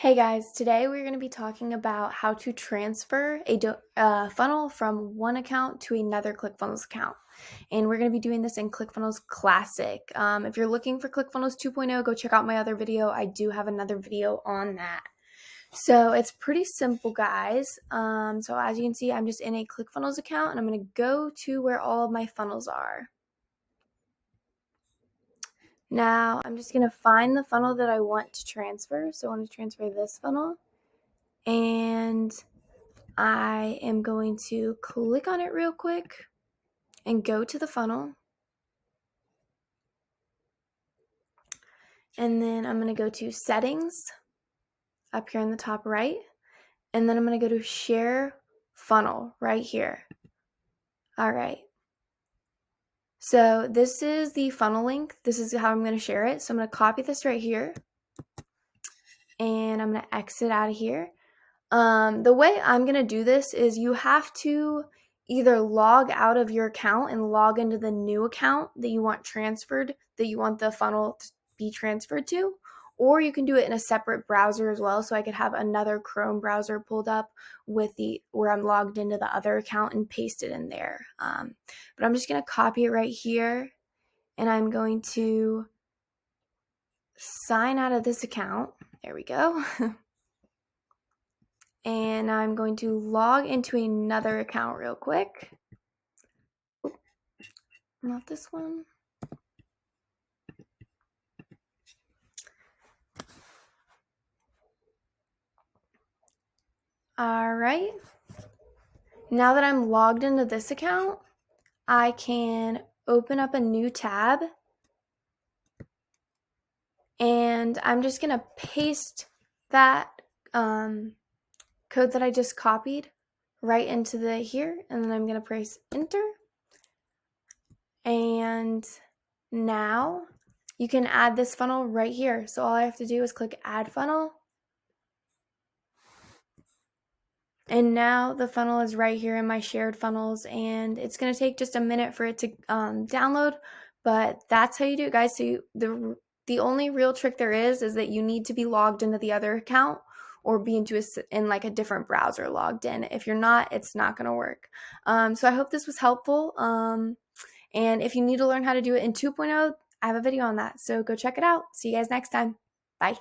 Hey guys, today we're going to be talking about how to transfer a funnel from one account to another ClickFunnels account. And we're going to be doing this in ClickFunnels Classic. If you're looking for ClickFunnels 2.0, go check out my other video. I do have another video on that. So it's pretty simple, guys. So as you can see, I'm just in a ClickFunnels account and I'm going to go to where all of my funnels are. Now I'm just going to find the funnel that I want to transfer. So I want to transfer this funnel. And I am going to click on it real quick and go to the funnel. And then I'm going to go to settings up here in the top right. And then I'm going to go to share funnel right here. All right. So this is the funnel link. This is how I'm going to share it. So I'm going to copy this right here. And I'm going to exit out of here. The way I'm going to do this is you have to either log out of your account and log into the new account that you want transferred, that you want the funnel to be transferred to, or you can do it in a separate browser as well. So I could have another Chrome browser pulled up with where I'm logged into the other account and paste it in there. But I'm just going to copy it right here, and I'm going to sign out of this account. There we go. And I'm going to log into another account real quick. Not this one. All right. Now that I'm logged into this account, I can open up a new tab. And I'm just going to paste that code that I just copied right into here. And then I'm going to press enter. And now you can add this funnel right here. So all I have to do is click add funnel. And now the funnel is right here in my shared funnels, and it's going to take just a minute for it to download, but that's how you do it, guys. So the only real trick there is that you need to be logged into the other account or be in like a different browser logged in. If you're not, it's not going to work. So I hope this was helpful. And if you need to learn how to do it in 2.0, I have a video on that. So go check it out. See you guys next time. Bye.